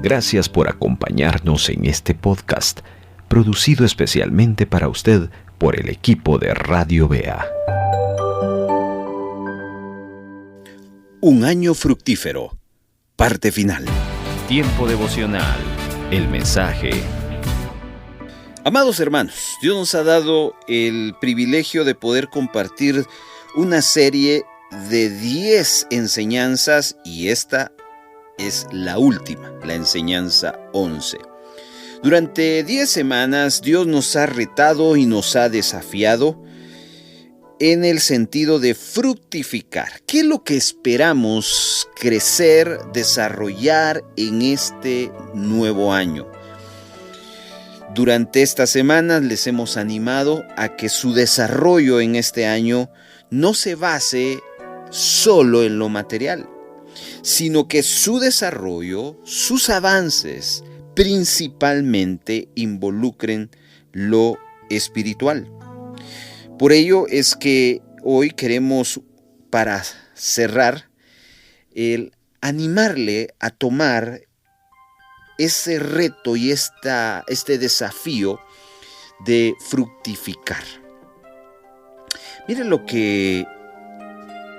Gracias por acompañarnos en este podcast, producido especialmente para usted por el equipo de Radio Bea. Un año fructífero. Parte final. Tiempo devocional. El mensaje. Amados hermanos, Dios nos ha dado el privilegio de poder compartir una serie de 10 enseñanzas y esta es la última, la enseñanza 11. Durante 10 semanas Dios nos ha retado y nos ha desafiado en el sentido de fructificar. ¿Qué es lo que esperamos crecer, desarrollar en este nuevo año? Durante estas semanas les hemos animado a que su desarrollo en este año no se base solo en lo material, sino que su desarrollo, sus avances, principalmente involucren lo espiritual. Por ello es que hoy queremos, para cerrar, el animarle a tomar ese reto y este desafío de fructificar. Miren lo que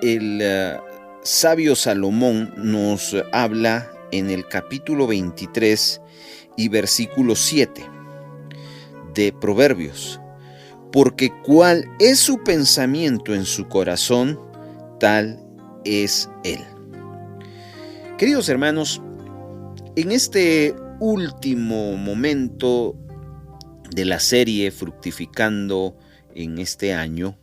el sabio Salomón nos habla en el capítulo 23 y versículo 7 de Proverbios. Porque cuál es su pensamiento en su corazón, tal es él. Queridos hermanos, en este último momento de la serie Fructificando en este año,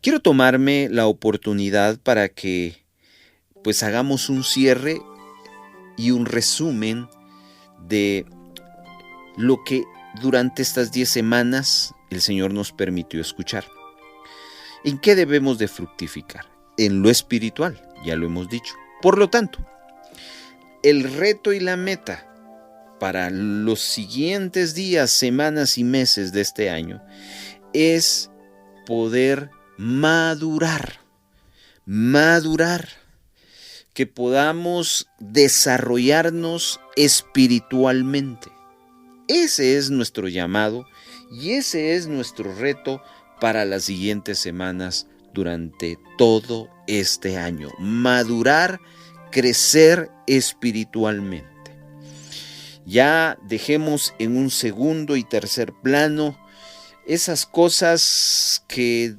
quiero tomarme la oportunidad para que hagamos un cierre y un resumen de lo que durante estas 10 semanas el Señor nos permitió escuchar. ¿En qué debemos de fructificar? En lo espiritual, ya lo hemos dicho. Por lo tanto, el reto y la meta para los siguientes días, semanas y meses de este año es poder madurar, que podamos desarrollarnos espiritualmente. Ese es nuestro llamado y ese es nuestro reto para las siguientes semanas durante todo este año. Madurar, crecer espiritualmente. Ya dejemos en un segundo y tercer plano esas cosas que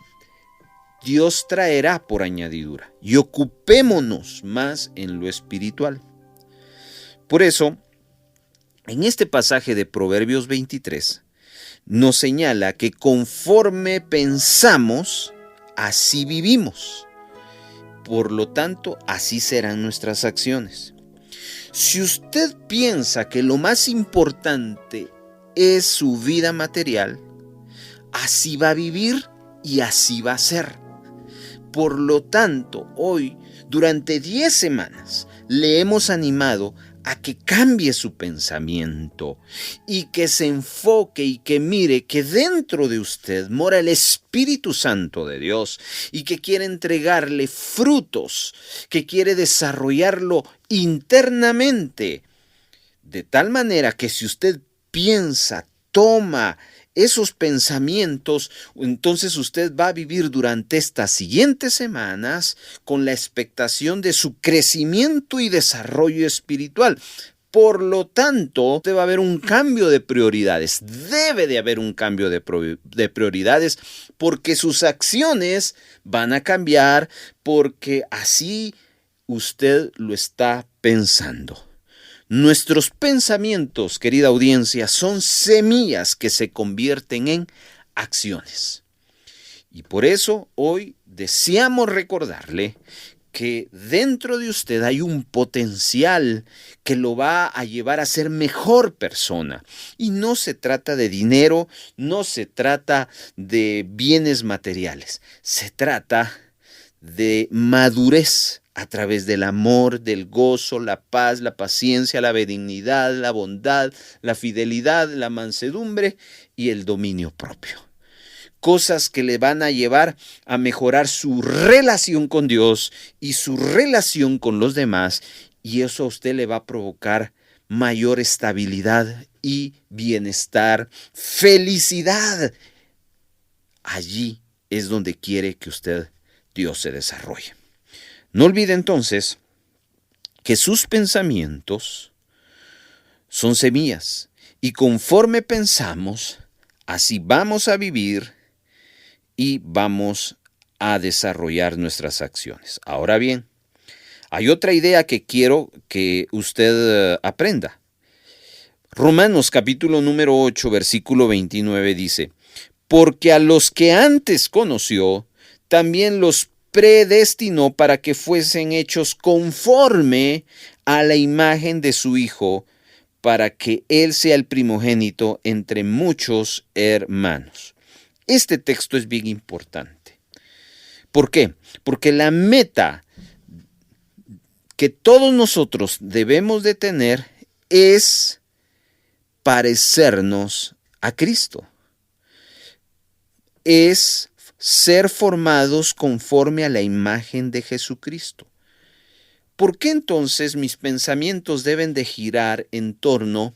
Dios traerá por añadidura y ocupémonos más en lo espiritual. Por eso, en este pasaje de Proverbios 23, nos señala que conforme pensamos, así vivimos. Por lo tanto, así serán nuestras acciones. Si usted piensa que lo más importante es su vida material, así va a vivir y así va a ser. Por lo tanto, hoy, durante 10 semanas, le hemos animado a que cambie su pensamiento y que se enfoque y que mire que dentro de usted mora el Espíritu Santo de Dios y que quiere entregarle frutos, que quiere desarrollarlo internamente, de tal manera que si usted piensa, toma esos pensamientos, entonces usted va a vivir durante estas siguientes semanas con la expectación de su crecimiento y desarrollo espiritual. Por lo tanto, debe haber un cambio de prioridades. Debe de haber un cambio de prioridades porque sus acciones van a cambiar porque así usted lo está pensando. Nuestros pensamientos, querida audiencia, son semillas que se convierten en acciones. Y por eso hoy deseamos recordarle que dentro de usted hay un potencial que lo va a llevar a ser mejor persona. Y no se trata de dinero, no se trata de bienes materiales, se trata de madurez a través del amor, del gozo, la paz, la paciencia, la benignidad, la bondad, la fidelidad, la mansedumbre y el dominio propio. Cosas que le van a llevar a mejorar su relación con Dios y su relación con los demás, y eso a usted le va a provocar mayor estabilidad y bienestar, felicidad. Allí es donde quiere que Dios se desarrolle. No olvide entonces que sus pensamientos son semillas y conforme pensamos, así vamos a vivir y vamos a desarrollar nuestras acciones. Ahora bien, hay otra idea que quiero que usted aprenda. Romanos capítulo número 8, versículo 29 dice: porque a los que antes conoció, también los predestinó para que fuesen hechos conforme a la imagen de su Hijo, para que Él sea el primogénito entre muchos hermanos. Este texto es bien importante. ¿Por qué? Porque la meta que todos nosotros debemos de tener es parecernos a Cristo. Es ser formados conforme a la imagen de Jesucristo. ¿Por qué entonces mis pensamientos deben de girar en torno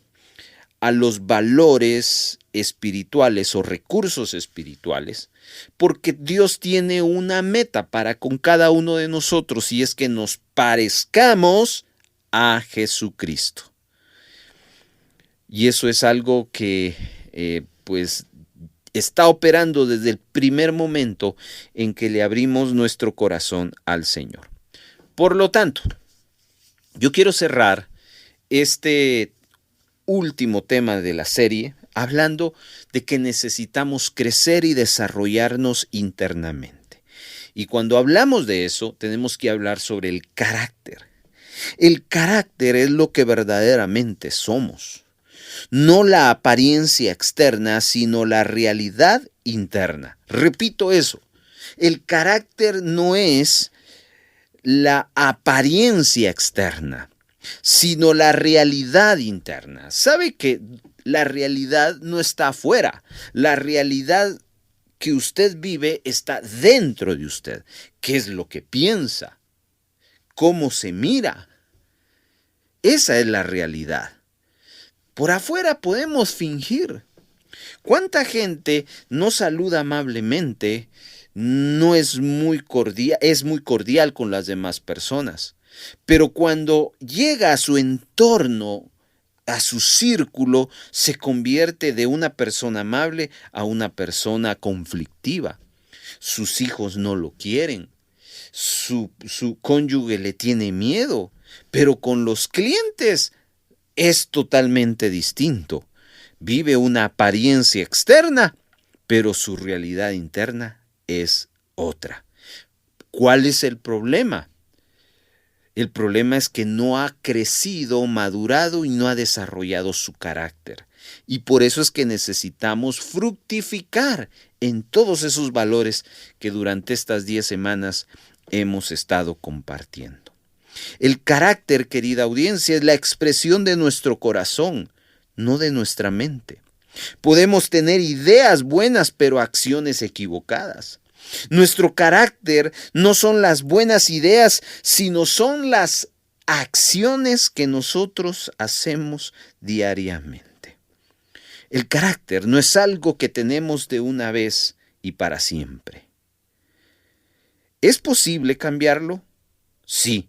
a los valores espirituales o recursos espirituales? Porque Dios tiene una meta para con cada uno de nosotros y es que nos parezcamos a Jesucristo. Y eso es algo que está operando desde el primer momento en que le abrimos nuestro corazón al Señor. Por lo tanto, yo quiero cerrar este último tema de la serie hablando de que necesitamos crecer y desarrollarnos internamente. Y cuando hablamos de eso, tenemos que hablar sobre el carácter. El carácter es lo que verdaderamente somos. No la apariencia externa, sino la realidad interna. Repito eso. El carácter no es la apariencia externa, sino la realidad interna. ¿Sabe que la realidad no está afuera? La realidad que usted vive está dentro de usted. ¿Qué es lo que piensa? ¿Cómo se mira? Esa es la realidad. Por afuera podemos fingir. ¿Cuánta gente no saluda amablemente? No es muy cordial con las demás personas. Pero cuando llega a su entorno, a su círculo, se convierte de una persona amable a una persona conflictiva. Sus hijos no lo quieren. Su cónyuge le tiene miedo. Pero con los clientes es totalmente distinto. Vive una apariencia externa, pero su realidad interna es otra. ¿Cuál es el problema? El problema es que no ha crecido, madurado y no ha desarrollado su carácter. Y por eso es que necesitamos fructificar en todos esos valores que durante estas 10 semanas hemos estado compartiendo. El carácter, querida audiencia, es la expresión de nuestro corazón, no de nuestra mente. Podemos tener ideas buenas, pero acciones equivocadas. Nuestro carácter no son las buenas ideas, sino son las acciones que nosotros hacemos diariamente. El carácter no es algo que tenemos de una vez y para siempre. ¿Es posible cambiarlo? Sí.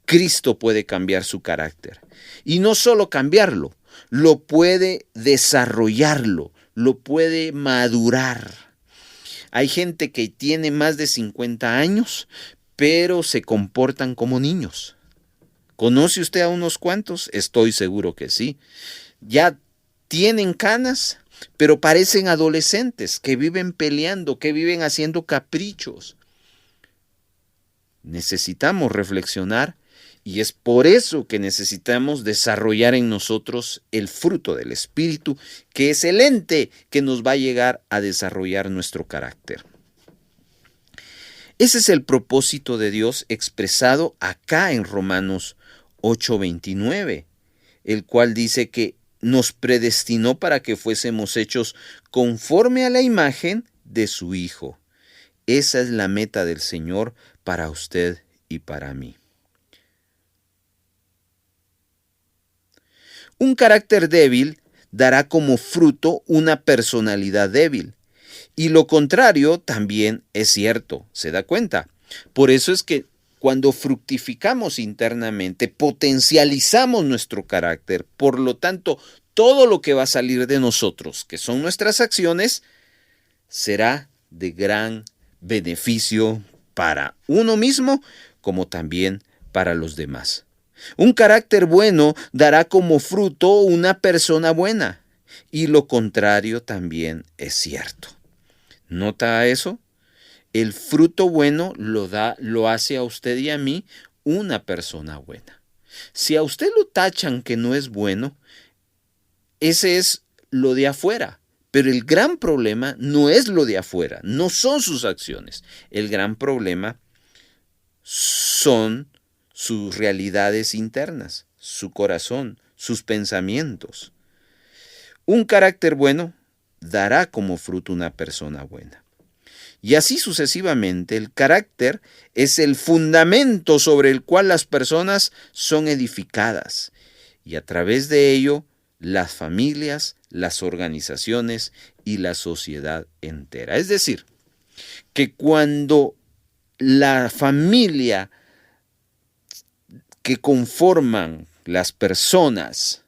Cristo puede cambiar su carácter. Y no solo cambiarlo, lo puede desarrollarlo, lo puede madurar. Hay gente que tiene más de 50 años, pero se comportan como niños. ¿Conoce usted a unos cuantos? Estoy seguro que sí. Ya tienen canas, pero parecen adolescentes que viven peleando, que viven haciendo caprichos. Necesitamos reflexionar. Y es por eso que necesitamos desarrollar en nosotros el fruto del Espíritu, que es el ente que nos va a llegar a desarrollar nuestro carácter. Ese es el propósito de Dios expresado acá en Romanos 8:29, el cual dice que nos predestinó para que fuésemos hechos conforme a la imagen de su Hijo. Esa es la meta del Señor para usted y para mí. Un carácter débil dará como fruto una personalidad débil. Y lo contrario también es cierto, ¿se da cuenta? Por eso es que cuando fructificamos internamente, potencializamos nuestro carácter. Por lo tanto, todo lo que va a salir de nosotros, que son nuestras acciones, será de gran beneficio para uno mismo, como también para los demás. Un carácter bueno dará como fruto una persona buena, y lo contrario también es cierto. ¿Nota eso? El fruto bueno lo hace a usted y a mí una persona buena. Si a usted lo tachan que no es bueno, ese es lo de afuera. Pero el gran problema no es lo de afuera, no son sus acciones. El gran problema son sus realidades internas, su corazón, sus pensamientos. Un carácter bueno dará como fruto una persona buena. Y así sucesivamente, el carácter es el fundamento sobre el cual las personas son edificadas. Y a través de ello, las familias, las organizaciones y la sociedad entera. Es decir, que cuando la familia que conforman las personas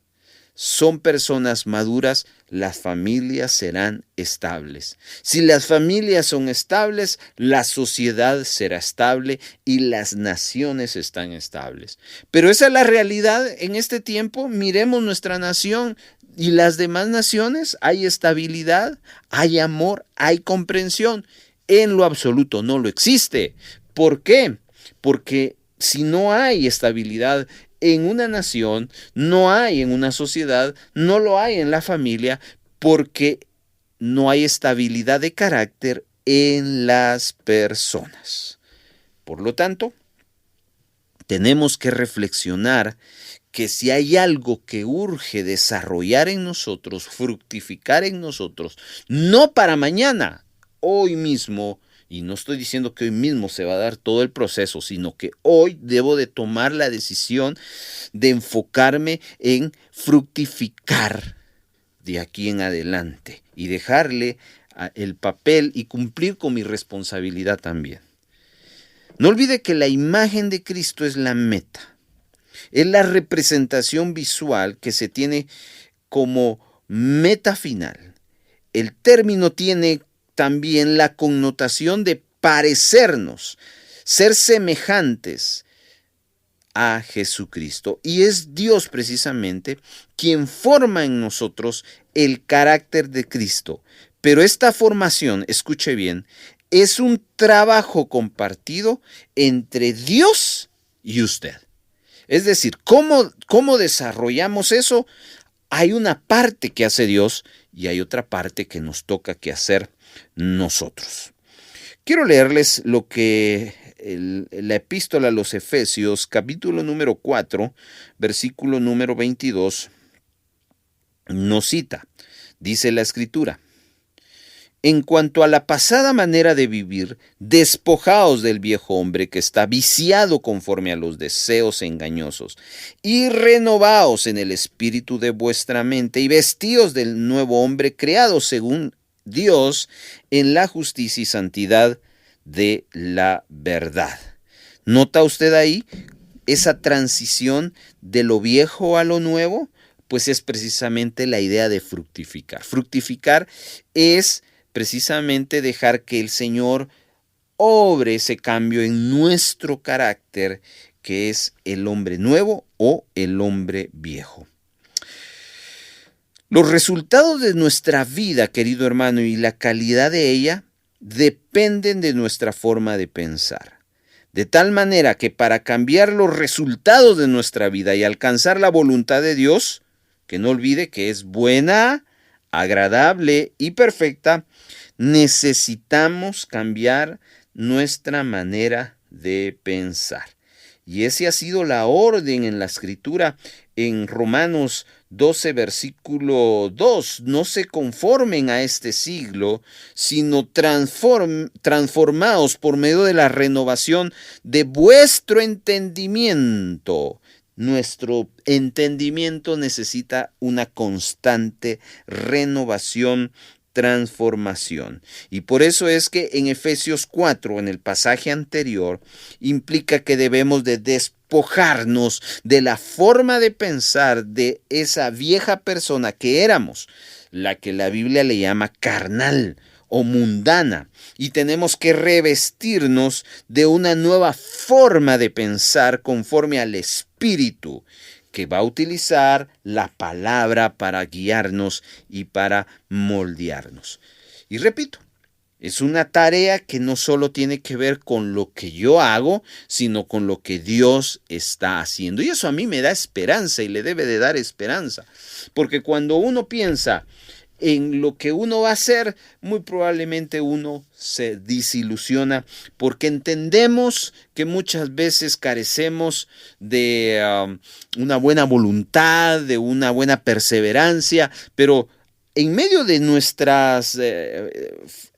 son personas maduras, las familias serán estables. Si las familias son estables, la sociedad será estable y las naciones están estables. Pero esa es la realidad en este tiempo. Miremos nuestra nación y las demás naciones. Hay estabilidad, hay amor, hay comprensión. En lo absoluto no lo existe. ¿Por qué? Porque si no hay estabilidad en una nación, no hay en una sociedad, no lo hay en la familia, porque no hay estabilidad de carácter en las personas. Por lo tanto, tenemos que reflexionar que si hay algo que urge desarrollar en nosotros, fructificar en nosotros, no para mañana, hoy mismo. Y no estoy diciendo que hoy mismo se va a dar todo el proceso, sino que hoy debo de tomar la decisión de enfocarme en fructificar de aquí en adelante y dejarle el papel y cumplir con mi responsabilidad también. No olvide que la imagen de Cristo es la meta, es la representación visual que se tiene como meta final. El término tiene también la connotación de parecernos, ser semejantes a Jesucristo. Y es Dios precisamente quien forma en nosotros el carácter de Cristo. Pero esta formación, escuche bien, es un trabajo compartido entre Dios y usted. Es decir, ¿cómo desarrollamos eso? Hay una parte que hace Dios y hay otra parte que nos toca que hacer nosotros. Quiero leerles lo que la epístola a los Efesios, capítulo número 4, versículo número 22, nos cita. Dice la Escritura: en cuanto a la pasada manera de vivir, despojaos del viejo hombre que está viciado conforme a los deseos engañosos, y renovaos en el espíritu de vuestra mente, y vestíos del nuevo hombre creado según Dios en la justicia y santidad de la verdad. ¿Nota usted ahí esa transición de lo viejo a lo nuevo? Pues es precisamente la idea de fructificar. Fructificar es precisamente dejar que el Señor obre ese cambio en nuestro carácter, que es el hombre nuevo o el hombre viejo. Los resultados de nuestra vida, querido hermano, y la calidad de ella dependen de nuestra forma de pensar. De tal manera que para cambiar los resultados de nuestra vida y alcanzar la voluntad de Dios, que no olvide que es buena, agradable y perfecta, necesitamos cambiar nuestra manera de pensar. Y esa ha sido la orden en la Escritura en Romanos 12, versículo 2. No se conformen a este siglo, sino transformaos por medio de la renovación de vuestro entendimiento. nuestro entendimiento necesita una constante renovación, transformación. Y por eso es que en Efesios 4, en el pasaje anterior, implica que debemos de despojarnos de la forma de pensar de esa vieja persona que éramos, la que la Biblia le llama carnal o mundana, y tenemos que revestirnos de una nueva forma de pensar conforme al Espíritu, que va a utilizar la palabra para guiarnos y para moldearnos. Y repito, es una tarea que no solo tiene que ver con lo que yo hago, sino con lo que Dios está haciendo. Y eso a mí me da esperanza y le debe de dar esperanza, porque cuando uno piensa en lo que uno va a hacer, muy probablemente uno se desilusiona, porque entendemos que muchas veces carecemos de una buena voluntad, de una buena perseverancia, pero en medio de nuestras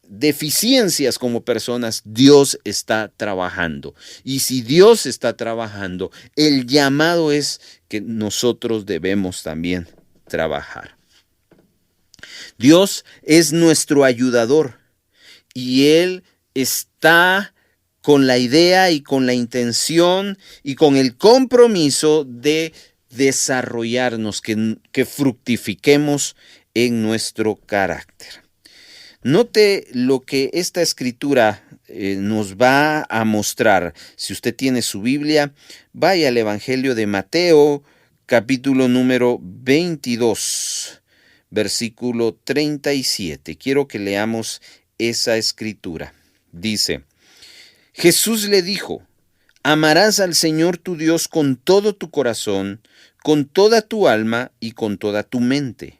deficiencias como personas, Dios está trabajando. Y si Dios está trabajando, el llamado es que nosotros debemos también trabajar. Dios es nuestro ayudador y Él está con la idea y con la intención y con el compromiso de desarrollarnos, que fructifiquemos en nuestro carácter. Note lo que esta escritura nos va a mostrar. Si usted tiene su Biblia, vaya al Evangelio de Mateo, capítulo número 22. Versículo 37. Quiero que leamos esa escritura. Dice: Jesús le dijo: amarás al Señor tu Dios con todo tu corazón, con toda tu alma y con toda tu mente.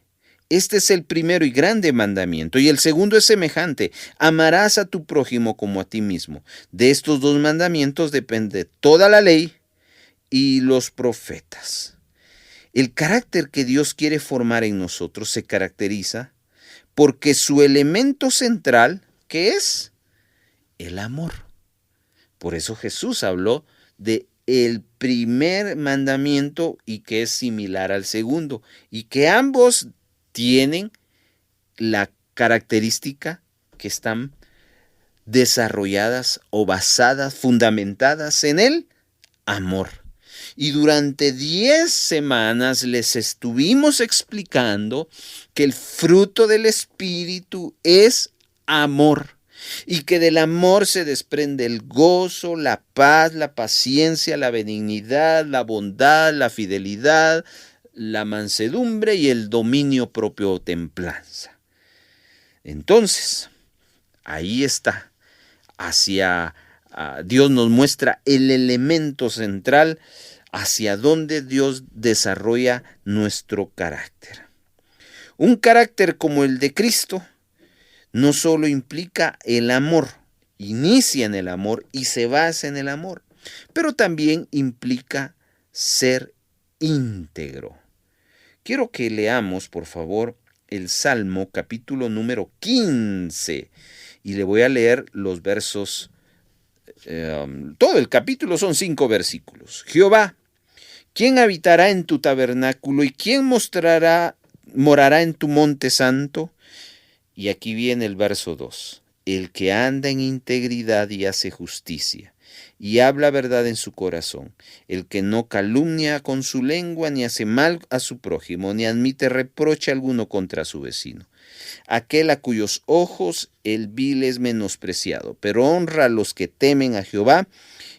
Este es el primero y grande mandamiento, y el segundo es semejante: amarás a tu prójimo como a ti mismo. De estos dos mandamientos depende toda la ley y los profetas. El carácter que Dios quiere formar en nosotros se caracteriza porque su elemento central, ¿qué es? El amor. Por eso Jesús habló de el primer mandamiento y que es similar al segundo, y que ambos tienen la característica que están desarrolladas o basadas, fundamentadas en el amor. Y durante 10 semanas les estuvimos explicando que el fruto del Espíritu es amor, y que del amor se desprende el gozo, la paz, la paciencia, la benignidad, la bondad, la fidelidad, la mansedumbre y el dominio propio o templanza. Entonces, ahí está. Dios nos muestra el elemento central hacia donde Dios desarrolla nuestro carácter. Un carácter como el de Cristo no solo implica el amor, inicia en el amor y se basa en el amor, pero también implica ser íntegro. Quiero que leamos, por favor, el Salmo capítulo número 15 y le voy a leer los versos. Todo el capítulo son 5 versículos. Jehová, ¿quién habitará en tu tabernáculo y quién morará en tu monte santo? Y aquí viene el verso 2. El que anda en integridad y hace justicia, y habla verdad en su corazón, el que no calumnia con su lengua, ni hace mal a su prójimo, ni admite reproche alguno contra su vecino. Aquel a cuyos ojos el vil es menospreciado, pero honra a los que temen a Jehová,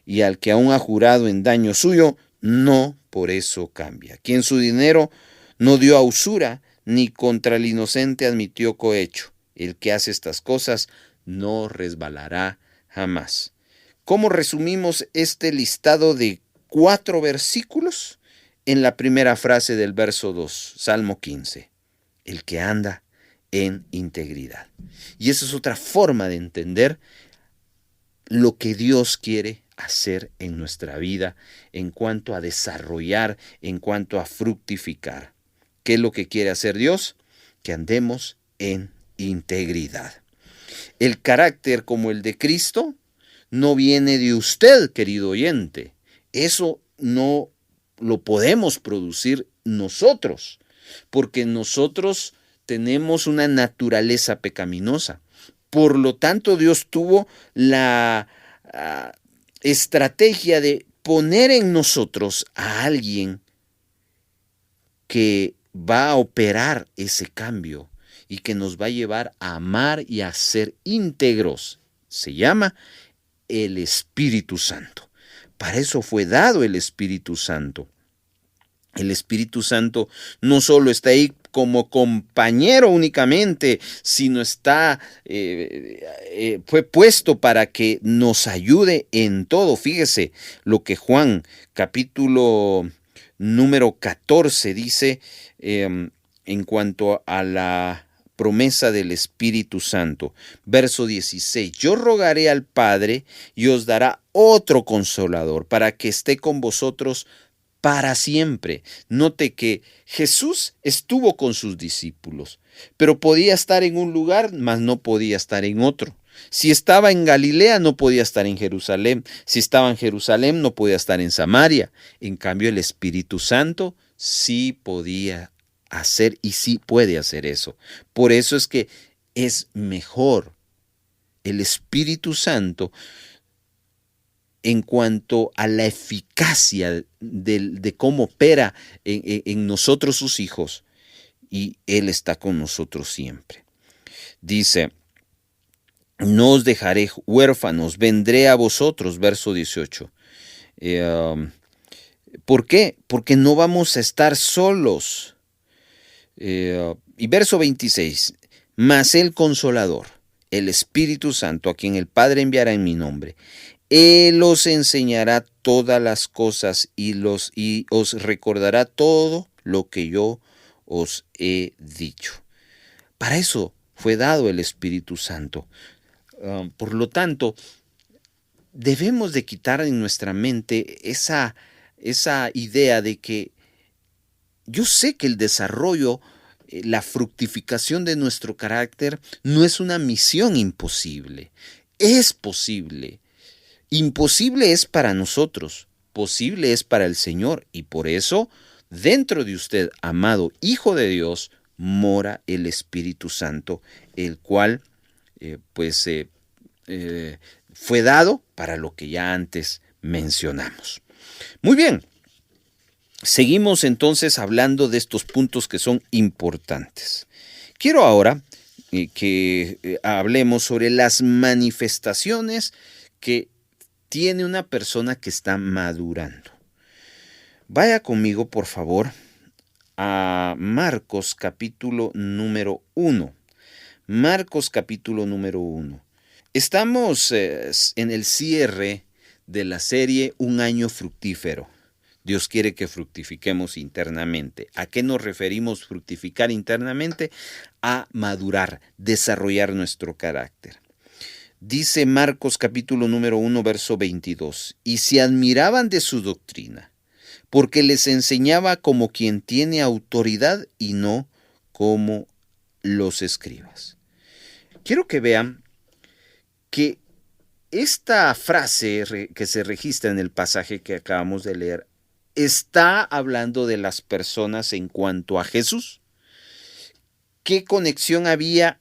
y al que aún ha jurado en daño suyo, no por eso cambia. Quien su dinero no dio a usura, ni contra el inocente admitió cohecho. El que hace estas cosas no resbalará jamás. ¿Cómo resumimos este listado de 4 versículos? En la primera frase del verso 2, Salmo 15. El que anda en integridad. Y esa es otra forma de entender lo que Dios quiere hacer en nuestra vida en cuanto a desarrollar, en cuanto a fructificar. ¿Qué es lo que quiere hacer Dios? Que andemos en integridad. El carácter como el de Cristo no viene de usted, querido oyente. Eso no lo podemos producir nosotros, porque nosotros tenemos una naturaleza pecaminosa. Por lo tanto, Dios tuvo la estrategia de poner en nosotros a alguien que va a operar ese cambio y que nos va a llevar a amar y a ser íntegros. Se llama el Espíritu Santo. Para eso fue dado el Espíritu Santo. El Espíritu Santo no solo está ahí como compañero únicamente, sino fue puesto para que nos ayude en todo. Fíjese lo que Juan capítulo número 14 dice en cuanto a la promesa del Espíritu Santo. Verso 16, yo rogaré al Padre y os dará otro consolador para que esté con vosotros para siempre. Note que Jesús estuvo con sus discípulos, pero podía estar en un lugar, mas no podía estar en otro. Si estaba en Galilea, no podía estar en Jerusalén. Si estaba en Jerusalén, no podía estar en Samaria. En cambio, el Espíritu Santo sí podía hacer y sí puede hacer eso. Por eso es que es mejor el Espíritu Santo en cuanto a la eficacia de cómo opera en nosotros sus hijos, y Él está con nosotros siempre. Dice, no os dejaré huérfanos, vendré a vosotros, verso 18. ¿Por qué? Porque no vamos a estar solos. Y verso 26, mas el Consolador, el Espíritu Santo, a quien el Padre enviará en mi nombre, Él os enseñará todas las cosas y os recordará todo lo que yo os he dicho. Para eso fue dado el Espíritu Santo. Por lo tanto, debemos de quitar en nuestra mente esa idea de que yo sé que el desarrollo, la fructificación de nuestro carácter no es una misión imposible. Es posible. Imposible es para nosotros, posible es para el Señor, y por eso, dentro de usted, amado Hijo de Dios, mora el Espíritu Santo, el cual fue dado para lo que ya antes mencionamos. Muy bien, seguimos entonces hablando de estos puntos que son importantes. Quiero ahora que hablemos sobre las manifestaciones que tiene una persona que está madurando. Vaya conmigo, por favor, a Marcos capítulo número 1. Marcos capítulo número 1. Estamos en el cierre de la serie Un año fructífero. Dios quiere que fructifiquemos internamente. ¿A qué nos referimos fructificar internamente? A madurar, desarrollar nuestro carácter. Dice Marcos capítulo número 1, verso 22, y se admiraban de su doctrina, porque les enseñaba como quien tiene autoridad y no como los escribas. Quiero que vean que esta frase que se registra en el pasaje que acabamos de leer está hablando de las personas en cuanto a Jesús. ¿Qué conexión había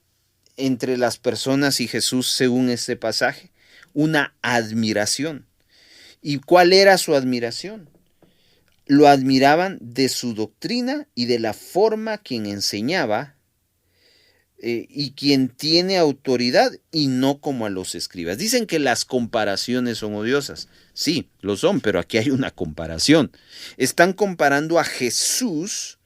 entre las personas y Jesús según este pasaje? Una admiración. ¿Y cuál era su admiración? Lo admiraban de su doctrina y de la forma quien enseñaba y quien tiene autoridad, y no como a los escribas. Dicen que las comparaciones son odiosas. Sí, lo son, pero aquí hay una comparación. Están comparando a Jesús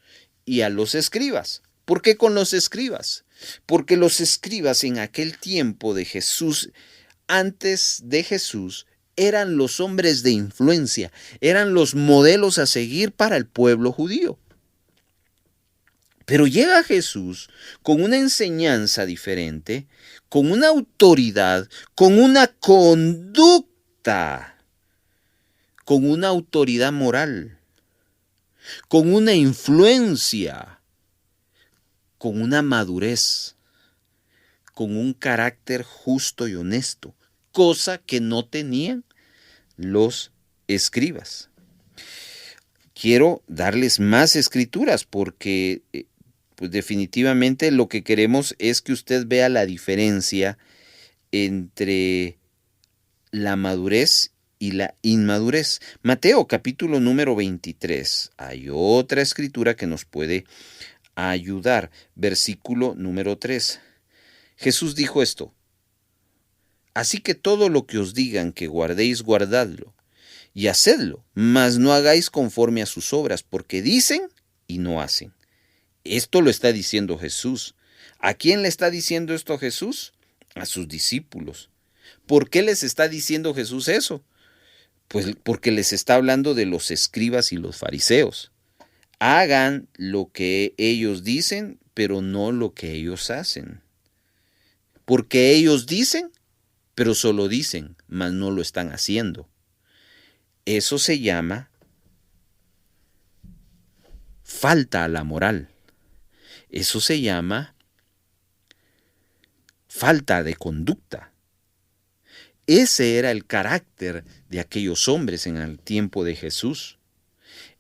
y a los escribas. ¿Por qué con los escribas? Porque los escribas en aquel tiempo de Jesús, antes de Jesús, eran los hombres de influencia, eran los modelos a seguir para el pueblo judío. Pero llega Jesús con una enseñanza diferente, con una autoridad, con una conducta, con una autoridad moral, con una influencia, con una madurez, con un carácter justo y honesto, cosa que no tenían los escribas. quiero darles más escrituras porque pues definitivamente lo que queremos es que usted vea la diferencia entre la madurez y la inmadurez. Mateo capítulo número 23. Hay otra escritura que nos puede ayudar. Versículo número 3. Jesús dijo esto: así que todo lo que os digan que guardéis, guardadlo, y hacedlo, mas no hagáis conforme a sus obras, porque dicen y no hacen. Esto lo está diciendo Jesús. ¿A quién le está diciendo esto Jesús? A sus discípulos. ¿Por qué les está diciendo Jesús eso? Pues porque les está hablando de los escribas y los fariseos. Hagan lo que ellos dicen, pero no lo que ellos hacen. Porque ellos dicen, pero solo dicen, mas no lo están haciendo. Eso se llama falta a la moral. Eso se llama falta de conducta. Ese era el carácter de aquellos hombres en el tiempo de Jesús.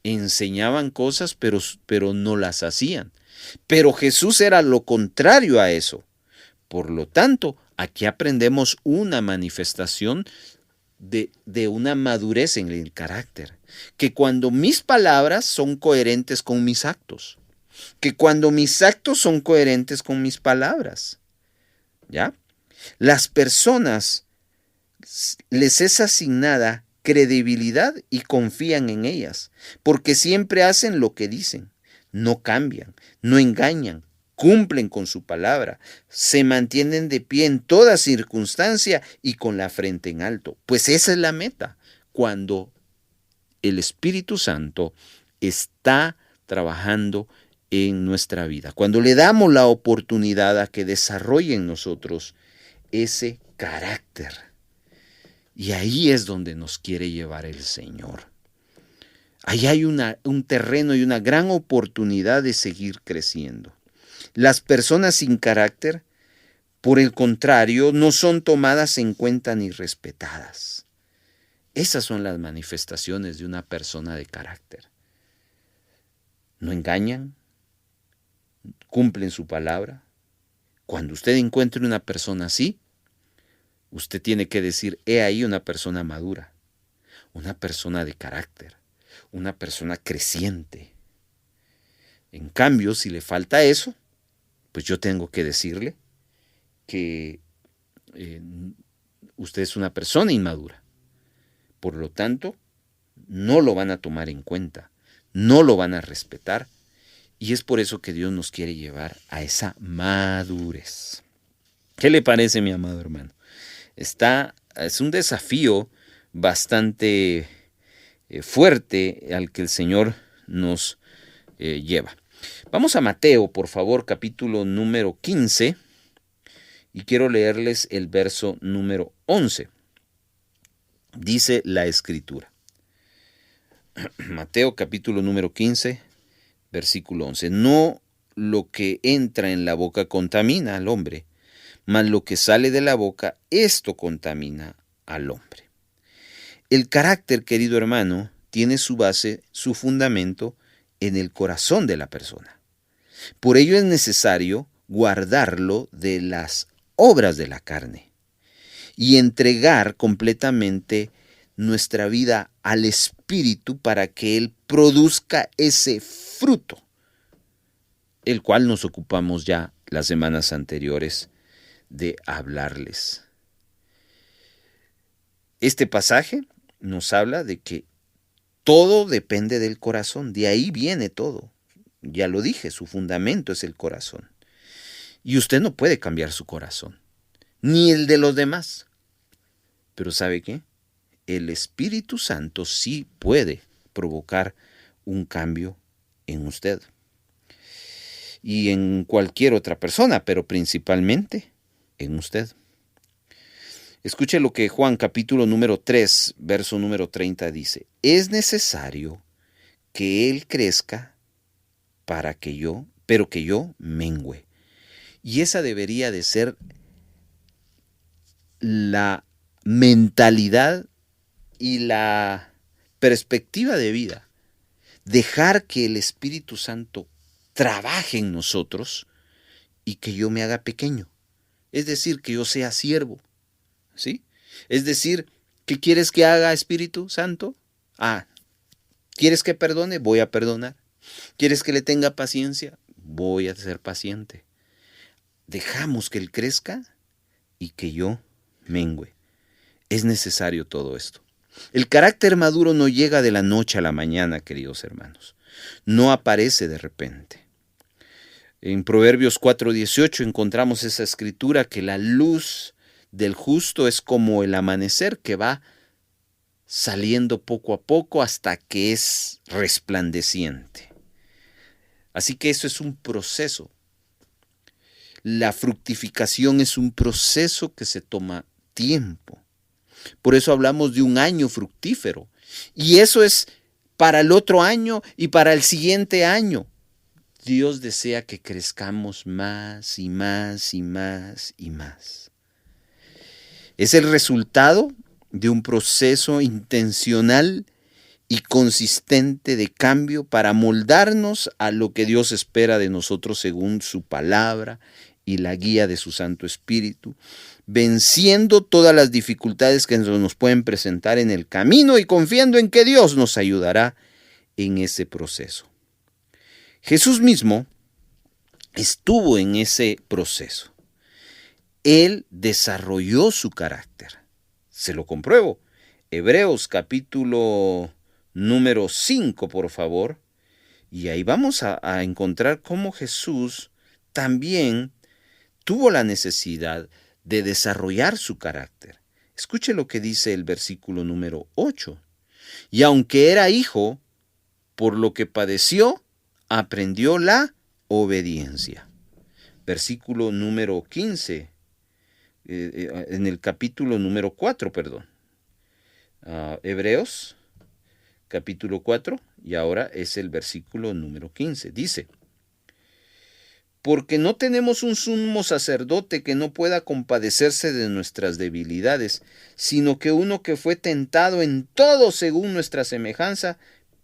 Enseñaban cosas, pero no las hacían. Pero Jesús era lo contrario a eso. Por lo tanto, aquí aprendemos una manifestación de una madurez en el carácter. Que cuando mis palabras son coherentes con mis actos. Que cuando mis actos son coherentes con mis palabras. ¿Ya? Las personas les es asignada credibilidad y confían en ellas, porque siempre hacen lo que dicen, no cambian, no engañan, cumplen con su palabra, se mantienen de pie en toda circunstancia y con la frente en alto. Pues esa es la meta, cuando el Espíritu Santo está trabajando en nuestra vida, cuando le damos la oportunidad a que desarrolle en nosotros ese carácter. Y ahí es donde nos quiere llevar el Señor. Ahí hay un terreno y una gran oportunidad de seguir creciendo. Las personas sin carácter, por el contrario, no son tomadas en cuenta ni respetadas. Esas son las manifestaciones de una persona de carácter. No engañan, cumplen su palabra. Cuando usted encuentre una persona así, usted tiene que decir, he ahí una persona madura, una persona de carácter, una persona creciente. En cambio, si le falta eso, pues yo tengo que decirle que usted es una persona inmadura. Por lo tanto, no lo van a tomar en cuenta, no lo van a respetar, y es por eso que Dios nos quiere llevar a esa madurez. ¿Qué le parece, mi amado hermano? Es un desafío bastante fuerte al que el Señor nos lleva. Vamos a Mateo, por favor, capítulo número 15, y quiero leerles el verso número 11. Dice la Escritura. Mateo, capítulo número 15, versículo 11. No lo que entra en la boca contamina al hombre, mas lo que sale de la boca, esto contamina al hombre. El carácter, querido hermano, tiene su base, su fundamento en el corazón de la persona. Por ello es necesario guardarlo de las obras de la carne y entregar completamente nuestra vida al Espíritu para que Él produzca ese fruto, el cual nos ocupamos ya las semanas anteriores de hablarles. Este pasaje nos habla de que todo depende del corazón, de ahí viene todo. Ya lo dije, su fundamento es el corazón. Y usted no puede cambiar su corazón, ni el de los demás. Pero ¿sabe qué? El Espíritu Santo sí puede provocar un cambio en usted y en cualquier otra persona, pero principalmente en usted. Escuche lo que Juan capítulo número 3, verso número 30 dice. Es necesario que Él crezca pero que yo mengüe. Y esa debería de ser la mentalidad y la perspectiva de vida dejar que el Espíritu Santo trabaje en nosotros y que yo me haga pequeño. Es decir, que yo sea siervo. ¿Sí? Es decir, ¿qué quieres que haga, Espíritu Santo? ¿Quieres que perdone? Voy a perdonar. ¿Quieres que le tenga paciencia? Voy a ser paciente. Dejamos que Él crezca y que yo mengüe. Es necesario todo esto. El carácter maduro no llega de la noche a la mañana, queridos hermanos. No aparece de repente. En Proverbios 4:18 encontramos esa escritura que la luz del justo es como el amanecer que va saliendo poco a poco hasta que es resplandeciente. Así que eso es un proceso. La fructificación es un proceso que se toma tiempo. Por eso hablamos de un año fructífero. Y eso es para el otro año y para el siguiente año. Dios desea que crezcamos más y más y más y más. Es el resultado de un proceso intencional y consistente de cambio para moldarnos a lo que Dios espera de nosotros según su palabra y la guía de su Santo Espíritu, venciendo todas las dificultades que nos pueden presentar en el camino y confiando en que Dios nos ayudará en ese proceso. Jesús mismo estuvo en ese proceso. Él desarrolló su carácter. Se lo compruebo. Hebreos capítulo número 5, por favor. Y ahí vamos a encontrar cómo Jesús también tuvo la necesidad de desarrollar su carácter. Escuche lo que dice el versículo número 8. Y aunque era hijo, por lo que padeció, aprendió la obediencia. Versículo número 15, en el capítulo número 4, perdón. Hebreos, capítulo 4, y ahora es el versículo número 15. Dice: porque no tenemos un sumo sacerdote que no pueda compadecerse de nuestras debilidades, sino que uno que fue tentado en todo según nuestra semejanza,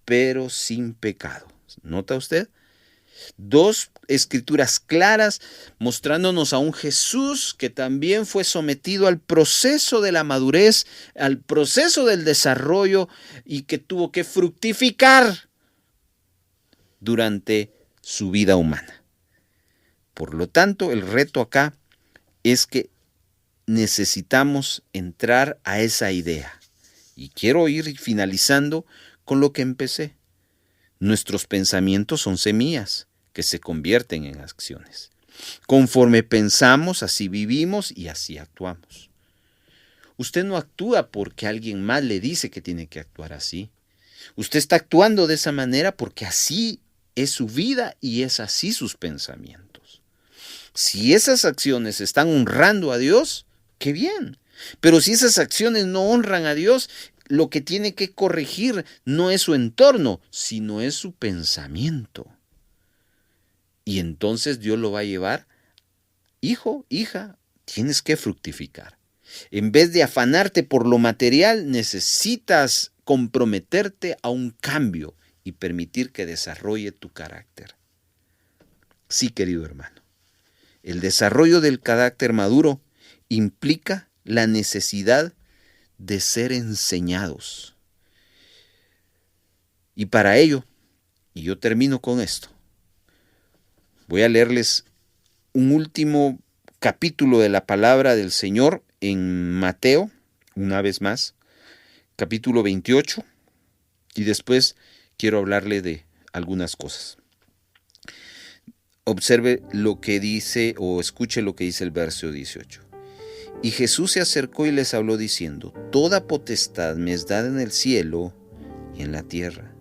pero sin pecado. ¿Nota usted? Dos escrituras claras mostrándonos a un Jesús que también fue sometido al proceso de la madurez, al proceso del desarrollo y que tuvo que fructificar durante su vida humana. Por lo tanto, el reto acá es que necesitamos entrar a esa idea. Y quiero ir finalizando con lo que empecé. Nuestros pensamientos son semillas que se convierten en acciones. Conforme pensamos, así vivimos y así actuamos. Usted no actúa porque alguien más le dice que tiene que actuar así. Usted está actuando de esa manera porque así es su vida y es así sus pensamientos. Si esas acciones están honrando a Dios, qué bien. Pero si esas acciones no honran a Dios, lo que tiene que corregir no es su entorno, sino es su pensamiento. Y entonces Dios lo va a llevar: hijo, hija, tienes que fructificar. En vez de afanarte por lo material, necesitas comprometerte a un cambio y permitir que desarrolle tu carácter. Sí, querido hermano, el desarrollo del carácter maduro implica la necesidad de ser enseñados. Y para ello, y yo termino con esto, voy a leerles un último capítulo de la palabra del Señor en Mateo, una vez más, capítulo 28, y después quiero hablarle de algunas cosas. Observe lo que dice o escuche lo que dice el verso 18. Y Jesús se acercó y les habló diciendo: toda potestad me es dada en el cielo y en la tierra.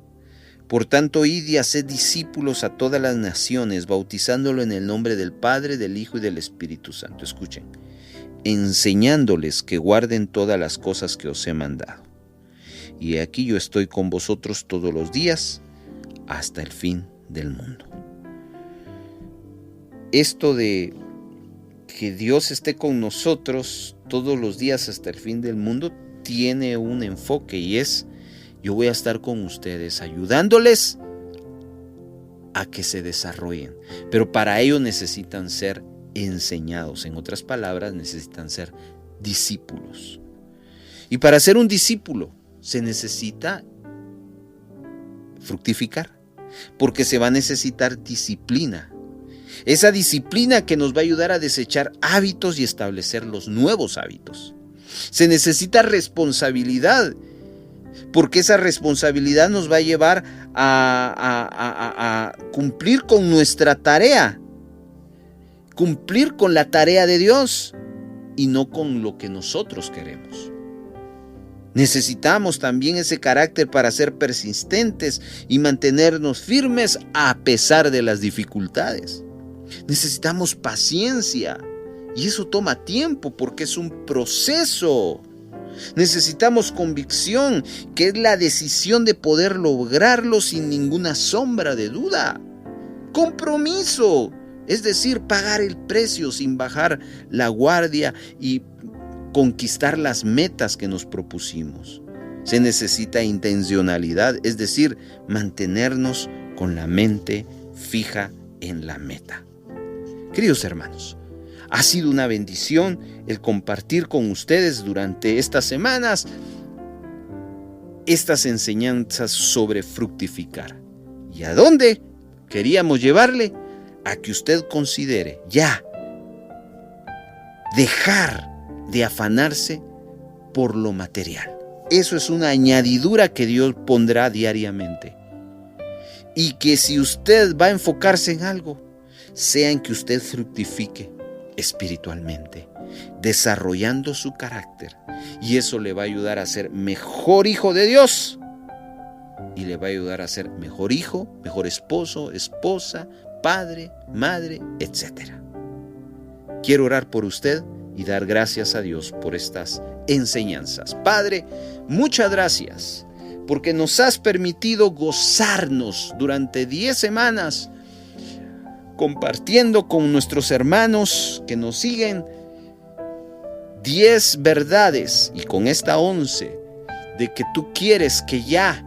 Por tanto, id y haced discípulos a todas las naciones, bautizándolo en el nombre del Padre, del Hijo y del Espíritu Santo. Escuchen, enseñándoles que guarden todas las cosas que os he mandado. Y aquí yo estoy con vosotros todos los días hasta el fin del mundo. Esto de que Dios esté con nosotros todos los días hasta el fin del mundo tiene un enfoque y es: yo voy a estar con ustedes ayudándoles a que se desarrollen, pero para ello necesitan ser enseñados. En otras palabras, necesitan ser discípulos. Y para ser un discípulo se necesita fructificar, porque se va a necesitar disciplina. Esa disciplina que nos va a ayudar a desechar hábitos y establecer los nuevos hábitos. Se necesita responsabilidad, porque esa responsabilidad nos va a llevar a cumplir con nuestra tarea, cumplir con la tarea de Dios y no con lo que nosotros queremos. Necesitamos también ese carácter para ser persistentes y mantenernos firmes a pesar de las dificultades. Necesitamos paciencia y eso toma tiempo porque es un proceso. Necesitamos convicción, que es la decisión de poder lograrlo sin ninguna sombra de duda. Compromiso, es decir, pagar el precio sin bajar la guardia y conquistar las metas que nos propusimos. Se necesita intencionalidad, es decir, mantenernos con la mente fija en la meta. Queridos hermanos, ha sido una bendición el compartir con ustedes durante estas semanas estas enseñanzas sobre fructificar. ¿Y a dónde queríamos llevarle? A que usted considere ya dejar de afanarse por lo material. Eso es una añadidura que Dios pondrá diariamente. Y que si usted va a enfocarse en algo, sea en que usted fructifique espiritualmente, desarrollando su carácter. Y eso le va a ayudar a ser mejor hijo de Dios. Y le va a ayudar a ser mejor hijo, mejor esposo, esposa, padre, madre, etc. Quiero orar por usted y dar gracias a Dios por estas enseñanzas. Padre, muchas gracias porque nos has permitido gozarnos durante 10 semanas compartiendo con nuestros hermanos que nos siguen 10 verdades y con esta 11 de que tú quieres que ya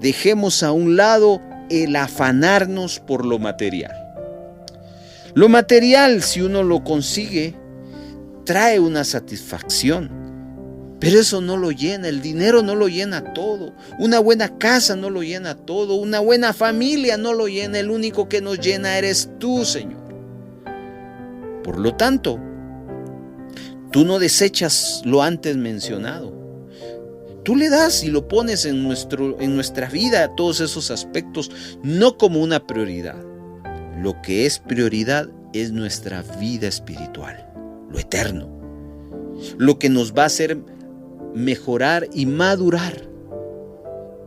dejemos a un lado el afanarnos por lo material. Lo material, si uno lo consigue, trae una satisfacción, pero eso no lo llena. El dinero no lo llena todo, una buena casa no lo llena todo, una buena familia no lo llena. El único que nos llena eres tú, Señor. Por lo tanto, tú no desechas lo antes mencionado. Tú le das y lo pones en nuestra vida, todos esos aspectos, no como una prioridad. Lo que es prioridad es nuestra vida espiritual, lo eterno, lo que nos va a hacer mejorar y madurar.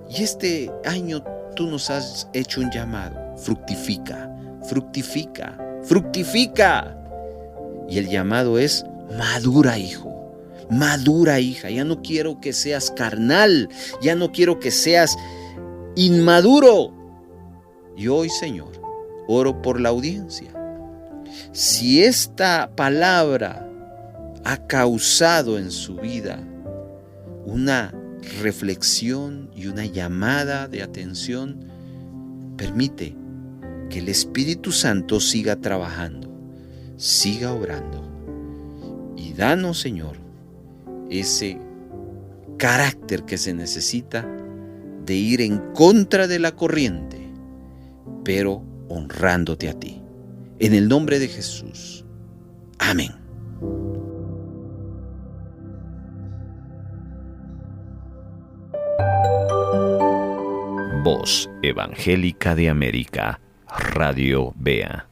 Y este año tú nos has hecho un llamado: fructifica, fructifica, fructifica. Y el llamado es: madura, hijo, madura, hija. Ya no quiero que seas carnal, ya no quiero que seas inmaduro. Y hoy, Señor, oro por la audiencia. Si esta palabra ha causado en su vida una reflexión y una llamada de atención, permite que el Espíritu Santo siga trabajando, siga obrando. Y danos, Señor, ese carácter que se necesita de ir en contra de la corriente, pero honrándote a ti. En el nombre de Jesús. Amén. Voz Evangélica de América, Radio BEA.